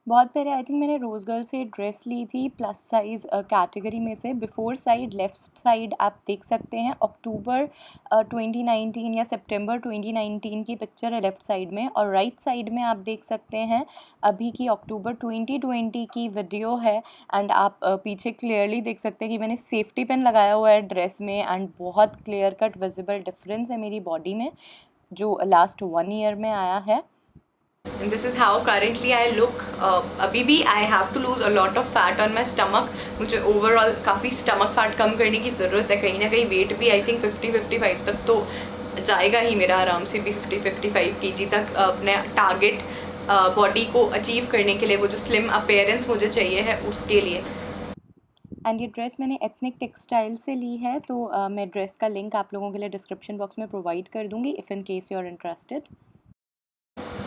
बहुत पहले I think मैंने रोज़ गर्ल से ड्रेस ली थी प्लस साइज़ कैटेगरी में से। बिफोर साइड लेफ़्ट साइड आप देख सकते हैं अक्टूबर 2019 या सितंबर 2019 की पिक्चर है लेफ़्ट साइड में, और राइट साइड में आप देख सकते हैं अभी की अक्टूबर 2020 की वीडियो है। एंड आप पीछे क्लियरली देख सकते हैं कि मैंने सेफ्टी पिन लगाया हुआ है ड्रेस में, एंड बहुत क्लियर कट विजिबल डिफरेंस है मेरी बॉडी में जो लास्ट 1 ईयर में आया है। And this is how currently I look. अभी भी I have to lose a lot of fat on my stomach. मुझे overall काफ़ी stomach fat कम करने की ज़रूरत है। कहीं ना कहीं weight भी I think 50-55 तक तो जाएगा ही मेरा, आराम से भी 50-55 kg तक अपने टारगेट बॉडी को अचीव करने के लिए, वो जो स्लिम अपेयरेंस मुझे चाहिए है उसके लिए। एंड ये ड्रेस मैंने एथनिक टेक्सटाइल से ली है, तो मैं ड्रेस का लिंक आप लोगों के लिए डिस्क्रिप्शन बॉक्स में प्रोवाइड कर दूँगी if in case you are interested.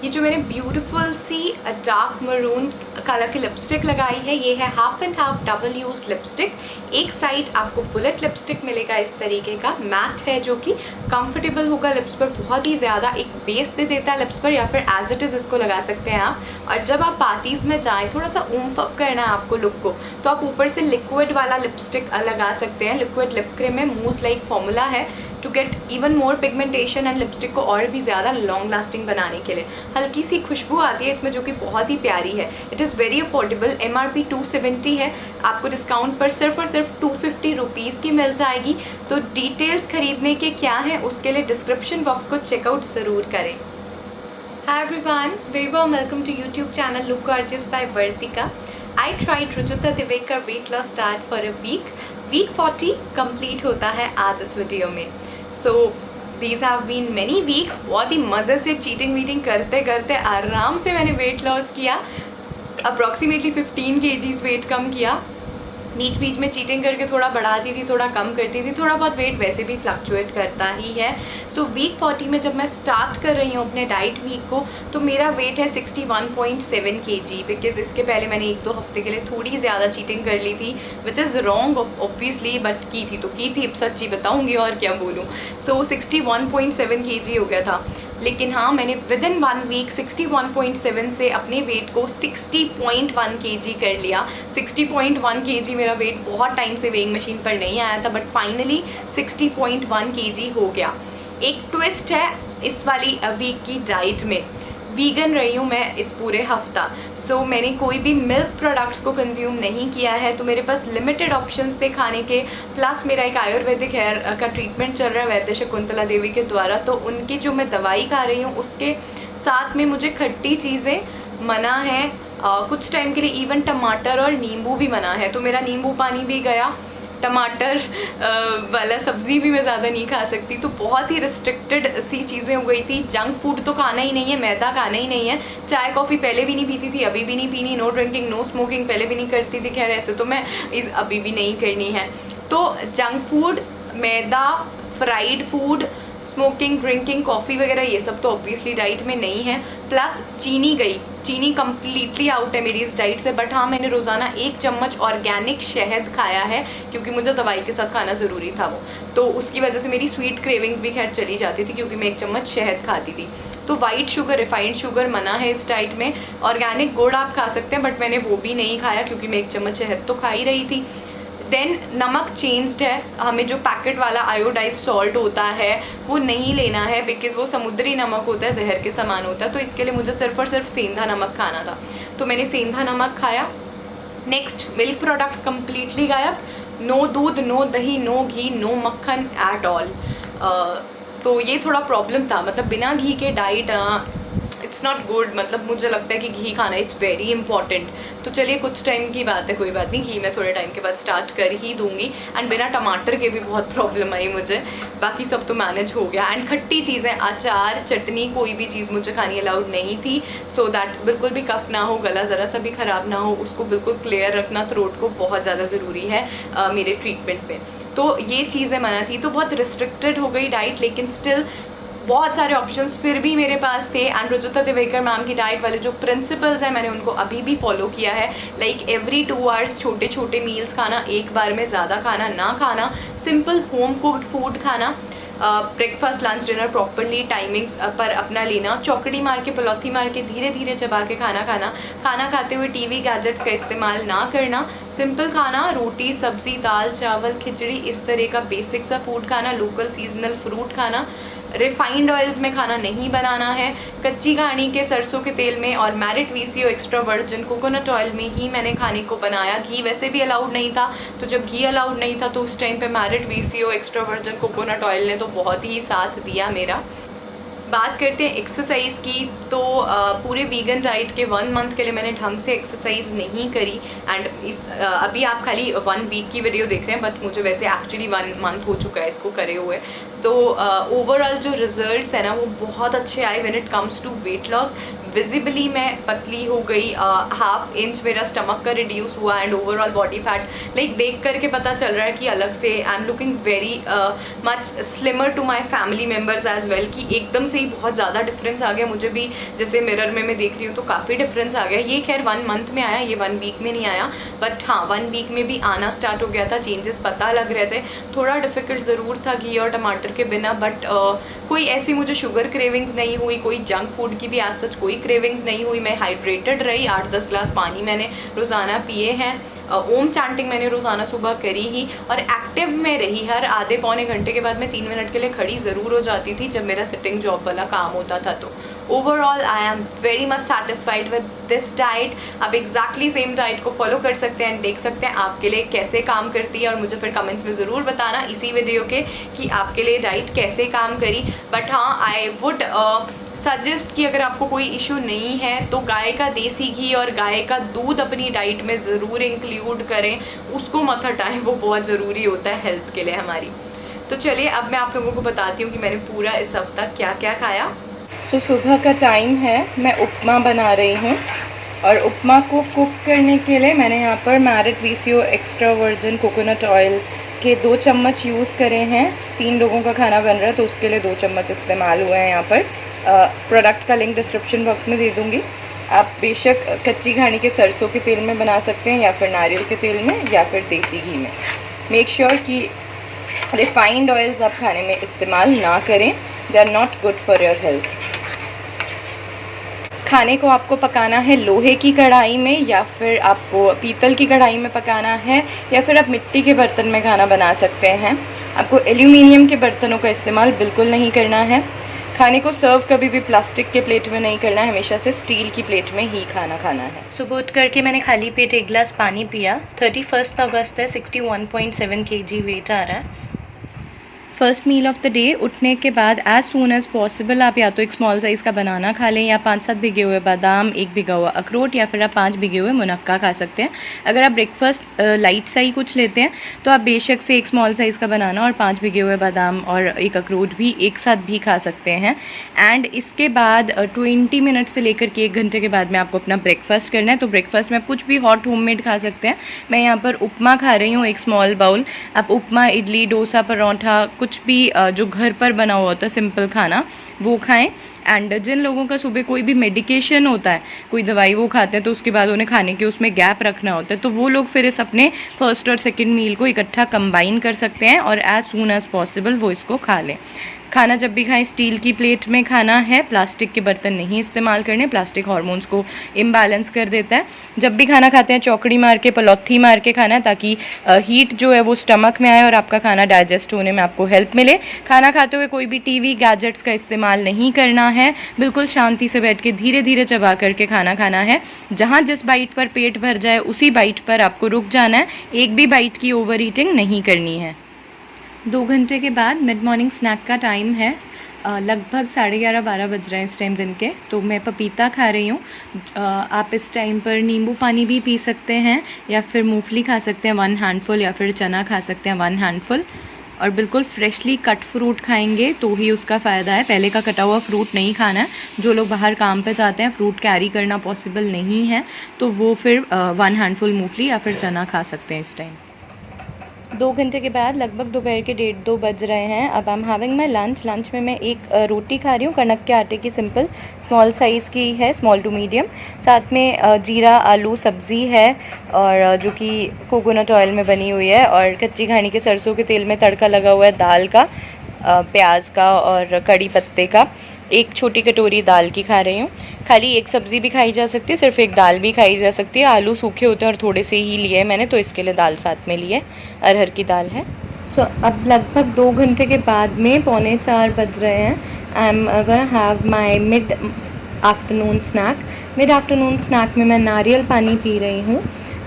ये जो मैंने ब्यूटीफुल सी डार्क मरून कलर की लिपस्टिक लगाई है, ये है half and half double use lipstick. एक साइड आपको बुलेट लिपस्टिक मिलेगा इस तरीके का, मैट है जो कि कंफर्टेबल होगा लिप्स पर, बहुत ही ज़्यादा एक बेस दे देता है लिप्स पर, या फिर एज इट इज़ इसको लगा सकते हैं आप। और जब आप पार्टीज़ में जाएँ, थोड़ा सा ऊम्फ अप करना है आपको लुक को, तो आप ऊपर से लिक्विड वाला लिपस्टिक लगा सकते हैं। लिक्विड लिप क्रीम है, मूज लाइक फॉर्मूला है to get even more pigmentation and lipstick को और भी ज़्यादा लॉन्ग लास्टिंग बनाने के लिए। हल्की सी खुशबू आती है इसमें जो कि बहुत ही प्यारी है। It is very affordable, MRP 270 है, आपको डिस्काउंट पर सिर्फ और सिर्फ 250 रुपीज़ की मिल जाएगी। तो डिटेल्स खरीदने के क्या हैं उसके लिए डिस्क्रिप्शन बॉक्स को चेकआउट ज़रूर करें। Hi everyone, very warm welcome to YouTube channel Look Gorgeous by Vartika. I tried Rujuta Divekar weight loss diet for a week. Week 40 complete होता है आज इस वीडियो में। So these have been many weeks. बहुत ही मज़े से cheating वीटिंग करते करते आराम से मैंने वेट लॉस किया। अप्रॉक्सीमेटली 15 kgs वेट कम किया। बीच बीच में चीटिंग करके थोड़ा बढ़ाती थी, थोड़ा कम करती थी, थोड़ा बहुत वेट वैसे भी फ्लक्चुएट करता ही है। सो वीक 40 में जब मैं स्टार्ट कर रही हूँ अपने डाइट वीक को, तो मेरा वेट है 61.7 kg, बिकॉज इसके पहले मैंने 1-2 हफ्ते के लिए थोड़ी ज़्यादा चीटिंग कर ली थी, which is wrong obviously, but की थी तो की थी, अब सच्ची बताऊँगी और क्या बोलूँ। सो 61.7 kg हो गया था। लेकिन हाँ, मैंने विद इन 1 वीक 61.7 से अपने वेट को 60.1 kg कर लिया। 60.1 kg मेरा वेट बहुत टाइम से वेइंग मशीन पर नहीं आया था, बट फाइनली 60.1 kg हो गया। एक ट्विस्ट है इस वाली वीक की डाइट में, वीगन रही हूँ मैं इस पूरे हफ्ता। सो मैंने कोई भी मिल्क प्रोडक्ट्स को कंज्यूम नहीं किया है, तो मेरे पास लिमिटेड ऑप्शंस थे खाने के। प्लस मेरा एक आयुर्वेदिक हेयर का ट्रीटमेंट चल रहा है वैद्य शकुंतला देवी के द्वारा, तो उनकी जो मैं दवाई खा रही हूँ उसके साथ में मुझे खट्टी चीज़ें मना है। कुछ टाइम के लिए इवन टमाटर और नींबू भी मना है, तो मेरा नींबू पानी भी गया, टमाटर वाला सब्ज़ी भी मैं ज़्यादा नहीं खा सकती। तो बहुत ही रिस्ट्रिक्टेड सी चीज़ें हो गई थी। जंक फूड तो खाना ही नहीं है, मैदा खाना ही नहीं है। चाय कॉफ़ी पहले भी नहीं पीती थी, अभी भी नहीं पीनी। नो ड्रिंकिंग नो स्मोकिंग पहले भी नहीं करती थी, खैर ऐसे तो मैं अभी भी नहीं करनी है। तो जंक फूड, मैदा, fried food, smoking, drinking, coffee वगैरह ये सब तो ऑब्वियसली डाइट में नहीं है। प्लस चीनी गई, चीनी कम्प्लीटली आउट है मेरी इस डाइट से। बट हाँ, मैंने रोज़ाना 1 चम्मच ऑर्गेनिक शहद खाया है, क्योंकि मुझे दवाई के साथ खाना ज़रूरी था वो, तो उसकी वजह से मेरी स्वीट क्रेविंग्स भी खैर चली जाती थी, क्योंकि मैं 1 चम्मच शहद खाती थी। तो वाइट शुगर, रिफाइंड शुगर मना है इस डाइट में। ऑर्गेनिक गुड़ आप खा सकते हैं, बट मैंने वो भी नहीं खाया, क्योंकि मैं 1 चम्मच शहद तो खा ही रही थी। देन नमक चेंज्ड है, हमें जो पैकेट वाला आयोडाइज सॉल्ट होता है वो नहीं लेना है, बिकॉज वो समुद्री नमक होता है, जहर के समान होता है। तो इसके लिए मुझे सिर्फ और सिर्फ सेंधा नमक खाना था, तो मैंने सेंधा नमक खाया। नेक्स्ट, मिल्क प्रोडक्ट्स कम्प्लीटली गायब, नो दूध, नो दही, नो घी, नो मक्खन एट ऑल। तो ये थोड़ा प्रॉब्लम था, मतलब बिना घी के डाइट इट्स नॉट गुड। मतलब मुझे लगता है कि घी खाना इज़ वेरी इंपॉर्टेंट। तो चलिए, कुछ टाइम की बात है, कोई बात नहीं, घी मैं थोड़े टाइम के बाद स्टार्ट कर ही दूंगी। एंड बिना टमाटर के भी बहुत प्रॉब्लम आई मुझे, बाकी सब तो मैनेज हो गया। एंड खट्टी चीज़ें, अचार, चटनी, कोई भी चीज़ मुझे खानी अलाउड नहीं थी, सो दैट बिल्कुल भी कफ ना हो, गला ज़रा सा भी ख़राब ना हो, उसको बिल्कुल क्लियर रखना थ्रोट को बहुत ज़्यादा ज़रूरी है मेरे ट्रीटमेंट पे। तो ये चीज़ें मना थी, तो बहुत रिस्ट्रिक्टेड हो गई डाइट, लेकिन स्टिल बहुत सारे ऑप्शंस फिर भी मेरे पास थे। एंड रुजुता दिवेकर मैम की डाइट वाले जो प्रिंसिपल्स हैं, मैंने उनको अभी भी फॉलो किया है। लाइक एवरी 2 आवर्स छोटे छोटे मील्स खाना, एक बार में ज़्यादा खाना ना खाना, सिंपल होम कुक्ड फूड खाना, breakfast lunch dinner properly timings पर अपना लेना, चौकड़ी मार के पलौथी मार के धीरे धीरे चबा के खाना खाना, खाना खाते हुए टीवी गैजेट्स का इस्तेमाल ना करना, सिंपल खाना रोटी सब्जी दाल चावल खिचड़ी इस तरह का बेसिक सा फूड खाना, लोकल सीजनल फ्रूट खाना, रिफाइंड ऑयल्स में खाना नहीं बनाना है, कच्ची घानी के सरसों के तेल में और merit VCO extra virgin coconut oil में ही मैंने खाने को बनाया। घी वैसे भी अलाउड नहीं था, तो जब घी अलाउड नहीं था तो उस टाइम पे merit VCO extra virgin coconut oil ने तो बहुत ही साथ दिया मेरा। बात करते हैं एक्सरसाइज की, तो पूरे वीगन डाइट के 1 मंथ के लिए मैंने ढंग से एक्सरसाइज नहीं करी। एंड अभी आप खाली 1 वीक की वीडियो देख रहे हैं, बट मुझे वैसे एक्चुअली 1 मंथ हो चुका है इसको करे हुए। तो ओवरऑल जो रिजल्ट्स है ना वो बहुत अच्छे आए when it comes to weight loss. Visibly मैं पतली हो गई, 1/2 इंच मेरा स्टमक का रिड्यूस हुआ, and overall body fat like देख करके पता चल रहा है कि अलग से I am looking very much slimmer to my family members as well, कि एकदम से ही बहुत ज़्यादा डिफरेंस आ गया। मुझे भी जैसे मिरर में मैं देख रही हूँ तो काफ़ी डिफरेंस आ गया। ये खैर 1 मंथ में आया, ये 1 वीक में नहीं आया, बट हाँ 1 वीक में भी आना स्टार्ट हो गया था, चेंजेस पता लग रहे थे। थोड़ा डिफिकल्ट ज़रूर था घी और टमाटर के बिना, बट कोई ऐसी मुझे शुगर क्रेविंग्स नहीं हुई, कोई जंक फूड की भी आज सच कोई क्रेविंग्स नहीं हुई। मैं हाइड्रेटेड रही, 8-10 ग्लास पानी मैंने रोज़ाना पिए हैं, ओम चैंटिंग मैंने रोज़ाना सुबह करी ही, और एक्टिव में रही। हर आधे पौने घंटे के बाद मैं 3 मिनट के लिए खड़ी ज़रूर हो जाती थी जब मेरा सिटिंग जॉब वाला काम होता था। तो overall I am very much satisfied with this diet. आप एग्जैक्टली सेम डाइट को फॉलो कर सकते हैं, देख सकते हैं आपके लिए कैसे काम करती है, और मुझे फिर कमेंट्स में ज़रूर बताना इसी वीडियो के कि आपके लिए डाइट कैसे काम करी। बट हाँ आई वुड सजेस्ट कि अगर आपको कोई इशू नहीं है तो गाय का देसी घी और गाय का दूध अपनी डाइट में ज़रूर इंक्लूड करें, उसको मत हटाएं, वो बहुत ज़रूरी होता है हेल्थ के लिए हमारी। तो चलिए अब मैं आप लोगों को बताती हूँ कि मैंने पूरा इस हफ्ता क्या क्या खाया। सो सुबह का टाइम है, मैं उपमा बना रही हूँ, और उपमा को कुक करने के लिए मैंने यहाँ पर merit VCO extra virgin coconut oil के 2 चम्मच यूज़ करे हैं। 3 लोगों का खाना बन रहा है तो उसके लिए 2 चम्मच इस्तेमाल हुए हैं यहाँ पर। प्रोडक्ट का लिंक डिस्क्रिप्शन बॉक्स में दे दूँगी। आप बेशक कच्ची घानी के सरसों के तेल में बना सकते हैं, या फिर नारियल के तेल में, या फिर देसी घी में। मेक श्योर कि रिफाइंड ऑयल्स आप खाने में इस्तेमाल ना करें, they are not good for your health. खाने को आपको पकाना है लोहे की कढ़ाई में, या फिर आपको पीतल की कढ़ाई में पकाना है, या फिर आप मिट्टी के बर्तन में खाना बना सकते हैं। आपको एल्यूमिनियम के बर्तनों का इस्तेमाल बिल्कुल नहीं करना है। खाने को सर्व कभी भी प्लास्टिक के प्लेट में नहीं करना है, हमेशा से स्टील की प्लेट में ही खाना खाना है। सुबह उठ करके मैंने खाली पेट 1 गिलास पानी पिया। 31 अगस्त है, 61.7 kg वेट आ रहा है। First meal of the day उठने के बाद एज सून एज़ पॉसिबल आप या तो एक स्मॉल साइज़ का बनाना खा लें, या 5-7 भिगे हुए बादाम, 1 भिगा हुआ अखरोट, या फिर आप 5 भिगे हुए मुनक्का खा सकते हैं। अगर आप ब्रेकफास्ट लाइट सा ही कुछ लेते हैं तो आप बेशक से एक स्मॉल साइज़ का बनाना और 5 भिगे हुए बादाम और 1 अखरोट भी एक साथ भी खा सकते हैं। एंड इसके बाद 20 मिनट से लेकर के 1 घंटे के बाद में आपको अपना ब्रेकफास्ट करना है। तो ब्रेकफास्ट में आप कुछ भी हॉट होममेड खा सकते हैं। मैं यहाँ पर उपमा खा रही हूँ, एक स्मॉल बाउल। आप उपमा, इडली, डोसा, परोठा, कुछ भी जो घर पर बना हुआ होता है सिंपल खाना वो खाएं। एंड जिन लोगों का सुबह कोई भी मेडिकेशन होता है, कोई दवाई वो खाते हैं, तो उसके बाद उन्हें खाने के उसमें गैप रखना होता है, तो वो लोग फिर इस अपने फर्स्ट और सेकंड मील को इकट्ठा कंबाइन कर सकते हैं और एज सून एज़ पॉसिबल वो इसको खा लें। खाना जब भी खाएं स्टील की प्लेट में खाना है, प्लास्टिक के बर्तन नहीं इस्तेमाल करने, प्लास्टिक हार्मोन्स को इम्बैलेंस कर देता है। जब भी खाना खाते हैं चौकड़ी मार के, पलौथी मार के खाना है, ताकि हीट जो है वो स्टमक में आए और आपका खाना डाइजेस्ट होने में आपको हेल्प मिले। खाना खाते हुए कोई भी टीवी गैजेट्स का इस्तेमाल नहीं करना है, बिल्कुल शांति से बैठ के धीरे धीरे चबा करके खाना खाना है। जहाँ जिस बाइट पर पेट भर जाए उसी बाइट पर आपको रुक जाना है, एक भी बाइट की ओवर ईटिंग नहीं करनी है। 2 घंटे के बाद मिड मॉर्निंग स्नैक का टाइम है। लगभग 11:30-12 बज रहे हैं इस टाइम दिन के। तो मैं पपीता खा रही हूँ। आप इस टाइम पर नींबू पानी भी पी सकते हैं, या फिर मूंगफली खा सकते हैं 1 हैंडफुल, या फिर चना खा सकते हैं 1 हैंडफुल। और बिल्कुल फ्रेशली कट फ्रूट खाएंगे तो ही उसका फ़ायदा है। पहले का कटा हुआ फ्रूट नहीं खाना है। जो लोग बाहर काम पे जाते हैं, फ्रूट कैरी करना पॉसिबल नहीं है, तो वो फिर 1 हैंडफुल मूंगफली या फिर चना खा सकते हैं इस टाइम। 2 घंटे के बाद लगभग दोपहर के 1:30-2 बज रहे हैं। अब आई am having my lunch. Lunch में मैं एक रोटी खा रही हूँ, कणक के आटे की, सिंपल स्मॉल साइज़ की है, स्मॉल टू मीडियम। साथ में जीरा आलू सब्ज़ी है, और जो कि कोकोनट ऑयल में बनी हुई है, और कच्ची घानी के सरसों के तेल में तड़का लगा हुआ है दाल का। प्याज का और कड़ी पत्ते का। एक छोटी कटोरी दाल की खा रही हूँ। खाली एक सब्ज़ी भी खाई जा सकती है, सिर्फ एक दाल भी खाई जा सकती है। आलू सूखे होते हैं और थोड़े से ही लिए मैंने, तो इसके लिए दाल साथ में लिए, अरहर की दाल है। अब लगभग 2 घंटे के बाद में 3:45 बज रहे हैं। I am gonna have my mid afternoon snack. Mid afternoon snack में मैं नारियल पानी पी रही हूँ।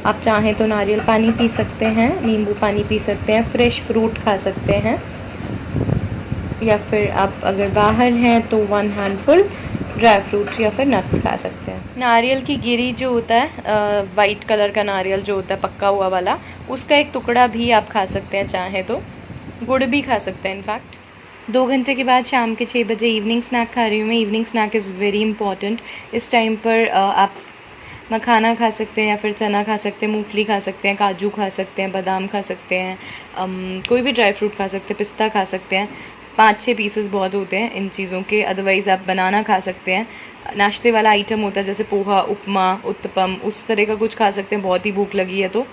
आप चाहें तो नारियल पानी पी सकते हैं, नींबू पानी पी सकते हैं, फ्रेश फ्रूट खा सकते हैं, या फिर आप अगर बाहर हैं तो 1 हैंडफुल ड्राई फ्रूट्स या फिर नट्स खा सकते हैं। नारियल की गिरी जो होता है, वाइट कलर का नारियल जो होता है पक्का हुआ वाला, उसका एक टुकड़ा भी आप खा सकते हैं, चाहें तो गुड़ भी खा सकते हैं इनफैक्ट। 2 घंटे के बाद शाम के 6 बजे इवनिंग स्नैक खा रही हूँ मैं। Evening snack is very important. इस टाइम पर आप मखाना खा सकते हैं या फिर चना खा सकते हैं, मूंगफली खा सकते हैं, काजू खा सकते हैं, बादाम खा सकते हैं, कोई भी ड्राई फ्रूट खा सकते हैं, पिस्ता खा सकते हैं। 5-6 पीसेस बहुत होते हैं इन चीज़ों के। अदरवाइज़ आप बनाना खा सकते हैं। नाश्ते वाला आइटम होता है जैसे पोहा, उपमा, उत्तपम, उस तरह का कुछ खा सकते हैं बहुत ही भूख लगी है तो।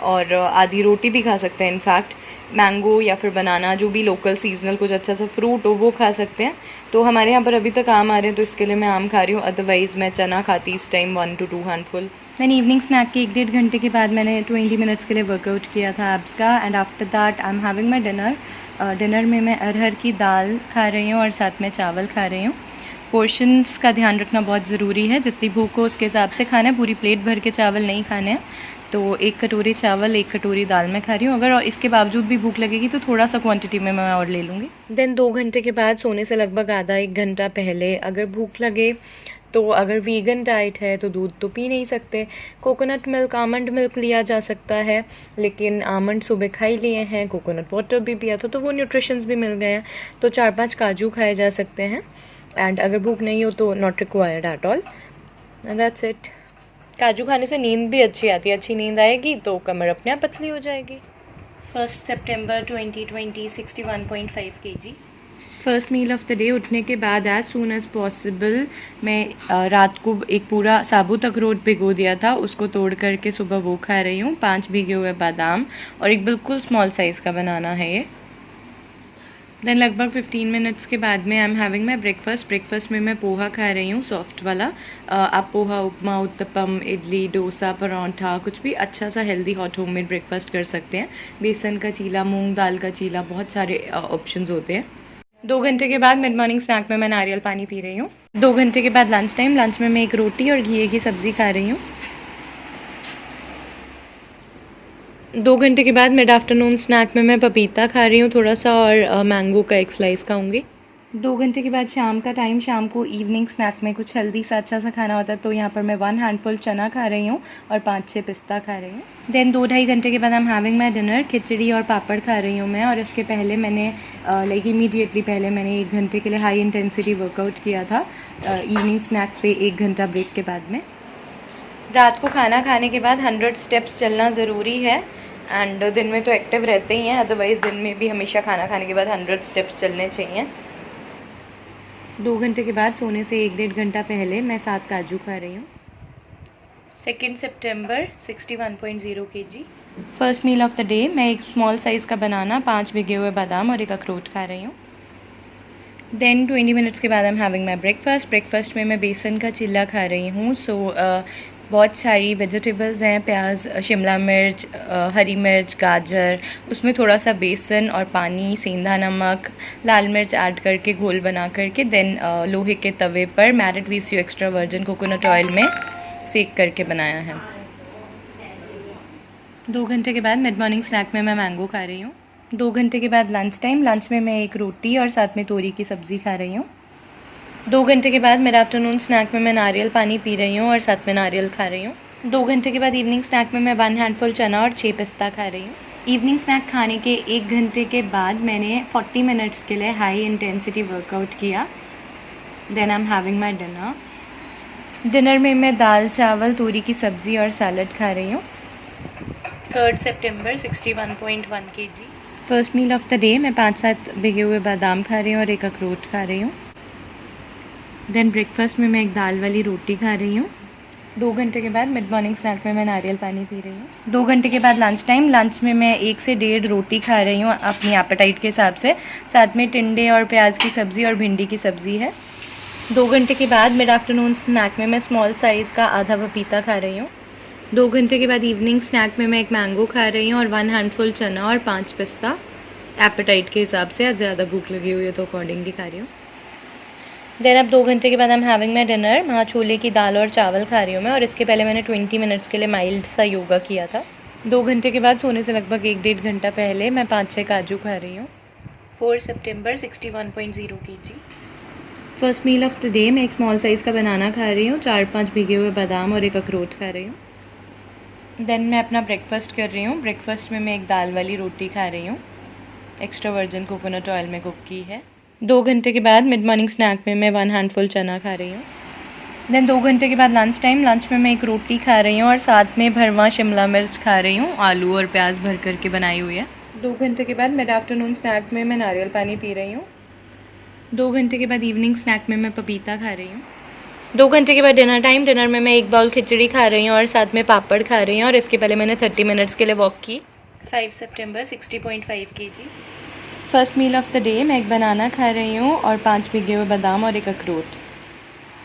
और आधी रोटी भी खा सकते हैं इनफैक्ट। मैंगो या फिर बनाना, जो भी लोकल सीजनल कुछ अच्छा सा फ्रूट हो वो खा सकते हैं। तो हमारे यहाँ पर अभी तक आम आ रहे हैं तो इसके लिए मैं आम खा रही हूँ। अदरवाइज़ मैं चना खाती इस टाइम 1 to 2 हैंडफुल। मैंने इवनिंग स्नैक के 1-1.5 घंटे के बाद मैंने 20 मिनट्स के लिए वर्कआउट किया था एब्स का। And after that I am having my dinner. Dinner में मैं अरहर की दाल खा रही हूँ और साथ में चावल खा रही हूँ। पोर्शंस का ध्यान रखना बहुत ज़रूरी है, जितनी भूख हो उसके हिसाब से खाना है। पूरी प्लेट भर के चावल नहीं खाने हैं। तो 1 कटोरी चावल, 1 कटोरी दाल मैं खा रही हूँ। अगर इसके बावजूद भी भूख लगेगी तो थोड़ा सा क्वांटिटी में मैं और ले लूँगी। देन 2 घंटे के बाद सोने से लगभग आधा 1 घंटा पहले अगर भूख लगे तो, अगर वीगन डाइट है तो दूध तो पी नहीं सकते। कोकोनट मिल्क, आमंड मिल्क लिया जा सकता है, लेकिन आमंड सुबह खा ही लिए हैं, कोकोनट वाटर भी पिया था तो वो न्यूट्रिशंस भी मिल गए हैं। तो 4-5 काजू खाए जा सकते हैं। एंड अगर भूख नहीं हो तो not required at all, and that's it. काजू खाने से नींद भी अच्छी आती है। अच्छी नींद आएगी तो कमर अपने आप पतली हो जाएगी। 1 सितंबर 2020, 61.5 kg। First meal of the day उठने के बाद एज़ सून एज़ पॉसिबल मैं रात को एक पूरा साबुत अखरोट भिगो दिया था, उसको तोड़ करके सुबह वो खा रही हूँ। 5 भीगे हुए बादाम और एक बिल्कुल स्मॉल साइज़ का बनाना है ये। देन लगभग 15 मिनट्स के बाद में आई एम हैविंग माई ब्रेकफास्ट में मैं पोहा खा रही हूँ, सॉफ्ट वाला। आप पोहा, उपमा, उत्तपम, इडली, डोसा, परांठा, कुछ भी अच्छा सा हेल्दी हॉट होममेड ब्रेकफास्ट कर सकते हैं। बेसन का चीला, मूंग दाल का चीला, बहुत सारे ऑप्शंस होते हैं। 2 घंटे के बाद मिड मॉर्निंग स्नैक में मैं नारियल पानी पी रही हूँ। 2 घंटे के बाद लंच टाइम। लंच में मैं एक रोटी और घी की सब्ज़ी खा रही हूँ। 2 घंटे के बाद मिड आफ्टरनून स्नैक में मैं पपीता खा रही हूँ थोड़ा सा, और मैंगो का एक स्लाइस खाऊंगी। 2 घंटे के बाद शाम का टाइम। शाम को इवनिंग स्नैक में कुछ हेल्दी सा अच्छा सा खाना होता है, तो यहाँ पर मैं 1 हैंडफुल चना खा रही हूँ और 5-6 पिस्ता खा रही हूँ। देन 2-2.5 घंटे के बाद I am having my dinner. Khichdi और पापड़ खा रही हूँ मैं। और इसके पहले मैंने इमीडिएटली पहले मैंने 1 घंटे के लिए हाई इंटेंसिटी वर्कआउट किया था, इवनिंग स्नैक से 1 घंटा ब्रेक के बाद में। रात को खाना खाने के बाद 100 स्टेप्स चलना ज़रूरी है। एंड दिन में तो एक्टिव रहते ही हैं, अदरवाइज़ दिन में भी हमेशा खाना खाने के बाद 100 स्टेप्स चलने चाहिए। 2 घंटे के बाद सोने से 1-1.5 घंटा पहले मैं 7 काजू खा रही हूँ। 2 सितंबर 61.0 kg। First meal of the day मैं एक स्मॉल साइज़ का बनाना, 5 भिगे हुए बादाम और एक अखरोट खा रही हूँ। देन 20 मिनट्स के बाद I am having my breakfast में मैं बेसन का चिल्ला खा रही हूँ। बहुत सारी वेजिटेबल्स हैं, प्याज, शिमला मिर्च, हरी मिर्च, गाजर, उसमें थोड़ा सा बेसन और पानी, सेंधा नमक, लाल मिर्च ऐड करके घोल बना करके देन लोहे के तवे पर married VCO extra virgin coconut oil में सेक करके बनाया है। 2 घंटे के बाद मिड मॉर्निंग स्नैक में मैं मैंगो खा रही हूँ। 2 घंटे के बाद लंच टाइम। लंच में मैं एक रोटी और साथ में तोरी की सब्ज़ी खा रही हूँ। 2 घंटे के बाद मिड आफ्टरनून स्नैक में मैं नारियल पानी पी रही हूँ और साथ में नारियल खा रही हूँ। 2 घंटे के बाद इवनिंग स्नैक में मैं 1 हैंडफुल चना और 6 पिस्ता खा रही हूँ। इवनिंग स्नैक खाने के 1 घंटे के बाद मैंने 40 मिनट्स के लिए हाई इंटेंसिटी वर्कआउट किया। Then I am having my dinner में मैं दाल, चावल, तोरी की सब्ज़ी और सैलड खा रही हूँ। 3 सितंबर 61.1 kg। First meal of the day मैं 5-7 भिगे हुए बादाम खा रही हूँ और एक अखरोट खा रही हूँ। देन ब्रेकफास्ट में मैं एक दाल वाली रोटी खा रही हूँ। 2 घंटे के बाद मिड मॉर्निंग स्नैक में मैं नारियल पानी पी रही हूँ। 2 घंटे के बाद लंच टाइम। लंच में मैं 1 से 1.5 रोटी खा रही हूँ अपनी एपेटाइट के हिसाब से। साथ में टिंडे और प्याज की सब्ज़ी और भिंडी की सब्ज़ी है। 2 घंटे के बाद मिड आफ्टरनून स्नैक में मैं स्मॉल साइज़ का आधा पपीता खा रही हूँ। 2 घंटे के बाद इवनिंग स्नैक में मैं एक मैंगो खा रही हूँ और 1 हैंडफुल चना और 5 पिस्ता एपेटाइट के हिसाब से। आज ज़्यादा भूख लगी हुई है तो अकॉर्डिंगली खा रही हूँ। देन अब 2 घंटे के बाद I am having my dinner. वहाँ छोले की दाल और चावल खा रही हूँ मैं, और इसके पहले मैंने 20 मिनट्स के लिए माइल्ड सा योगा किया था। 2 घंटे के बाद सोने से लगभग 1-1.5 घंटा पहले मैं 5-6 काजू खा रही हूँ। 4 सितंबर 61.0 kg। First meal of the day मैं एक स्मॉल साइज़ का बनाना खा रही हूँ, 4-5 भीगे हुए बादाम और एक अखरोट खा रही हूँ। देन मैं अपना ब्रेकफास्ट कर रही हूँ। ब्रेकफास्ट में मैं एक दाल वाली रोटी खा रही हूँ, एक्स्ट्रा वर्जिन कोकोनट ऑयल में कुक की है। 2 घंटे के बाद मिड मॉर्निंग स्नैक में मैं 1 हैंडफुल चना खा रही हूँ। देन 2 घंटे के बाद लंच टाइम। लंच में मैं एक रोटी खा रही हूँ और साथ में भरवा शिमला मिर्च खा रही हूँ, आलू और प्याज भर करके बनाई हुई है। 2 घंटे के बाद मिड आफ्टरनून स्नैक में मैं नारियल पानी पी रही हूँ। 2 घंटे के बाद इवनिंग स्नैक में मैं पपीता खा रही हूँ। 2 घंटे के बाद डिनर टाइम। डिनर में मैं एक बाउल खिचड़ी खा रही हूँ और साथ में पापड़ खा रही हूँ, और इसके पहले मैंने 30 मिनट्स के लिए वॉक की। 5 सितंबर 60.5 kg। First meal of the day मैं एक बनाना खा रही हूँ और 5 भीगे हुए बादाम और एक अखरोट।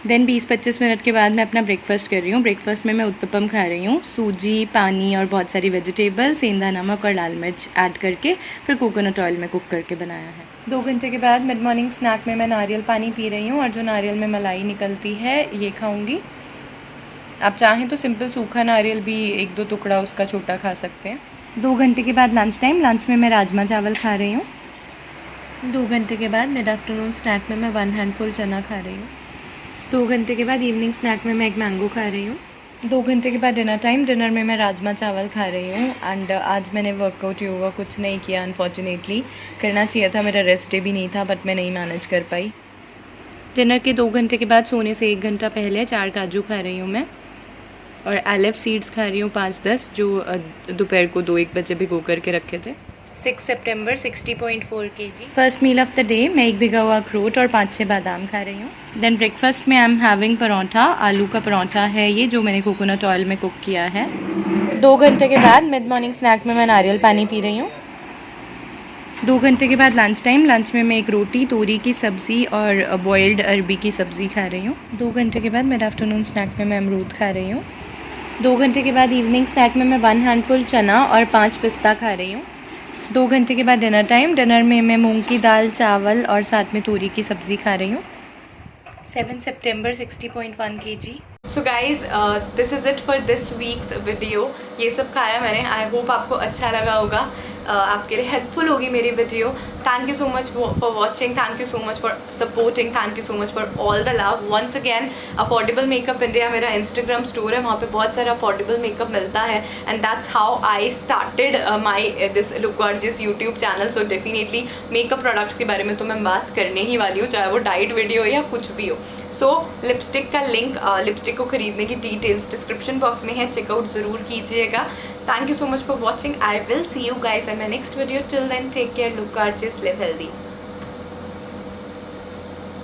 देन 20-25 मिनट के बाद मैं अपना ब्रेकफास्ट कर रही हूँ। ब्रेकफास्ट में मैं उत्तपम खा रही हूँ, सूजी, पानी और बहुत सारी वेजिटेबल्स, सेंधा नमक और लाल मिर्च ऐड करके फिर कोकोनट ऑयल में कुक करके बनाया है। 2 घंटे के बाद मिड मॉर्निंग स्नैक में मैं नारियल पानी पी रही हूँ, और जो नारियल में मलाई निकलती है ये खाऊँगी। आप चाहें तो सिंपल सूखा नारियल भी 1-2 टुकड़ा उसका छोटा खा सकते हैं। 2 घंटे के बाद लंच टाइम। लंच में मैं राजमा चावल खा रही हूँ। 2 घंटे के बाद मिड आफ्टरनून स्नैक में मैं 1 हैंडफुल चना खा रही हूँ। 2 घंटे के बाद इवनिंग स्नैक में मैं एक मैंगो खा रही हूँ। 2 घंटे के बाद डिनर टाइम। डिनर में मैं राजमा चावल खा रही हूँ। एंड आज मैंने वर्कआउट योगा कुछ नहीं किया अनफॉर्चुनेटली। करना चाहिए था, मेरा रेस्ट डे भी नहीं था, बट मैं नहीं मैनेज कर पाई। डिनर के 2 घंटे के बाद सोने से 1 घंटा पहले 4 काजू खा रही हूँ मैं, और एलेफ सीड्स खा रही हूँ 5-10, जो दोपहर को 2-1 बजे भिगो करके रखे थे। 6 सितंबर 60.4 kg। First meal of the day मैं एक भिगा हुआ अखरोट और 5-6 बादाम खा रही हूँ। देन ब्रेकफास्ट में आई एम हैविंग परोठा। आलू का परोठा है ये, जो मैंने कोकोनट ऑयल में कुक किया है। 2 घंटे के बाद मिड मॉर्निंग स्नैक में मैं नारियल पानी पी रही हूँ। 2 घंटे के बाद लंच टाइम। लंच में मैं एक रोटी, तोरी की सब्ज़ी और बॉइल्ड अरबी की सब्ज़ी खा रही हूँ। 2 घंटे के बाद मिड आफ्टरनून स्नैक में मैं अमरूद खा रही हूँ। 2 घंटे के बाद इवनिंग स्नैक में मैं 1 हैंडफुल चना और 5 पिस्ता खा रही हूँ। 2 घंटे के बाद डिनर टाइम। डिनर में मैं मूंग की दाल, चावल और साथ में तोरी की सब्ज़ी खा रही हूँ। 7 सितंबर 60.1 kg। So guys this is it for this weeks video. ये सब खाया मैंने। आई होप आपको अच्छा लगा होगा, आपके लिए हेल्पफुल होगी मेरी video. Thank you so much for watching, thank you so much for supporting, thank you so much for all the love. Once again, affordable makeup India मेरा इंस्टाग्राम स्टोर है, वहाँ पे बहुत सारा अफोर्डेबल मेकअप मिलता है, and that's how I started my this look gorgeous YouTube channel. So definitely makeup products के बारे में तो मैं बात करने ही वाली हूँ, चाहे वो डाइट वीडियो या कुछ भी हो। सो लिपस्टिक का लिंक, लिपस्टिक को खरीदने की डिटेल्स डिस्क्रिप्शन बॉक्स में है, चेकआउट ज़रूर कीजिएगा। Thank you so much for watching. I will see you guys in my next video. Till then, take care, look gorgeous, live healthy.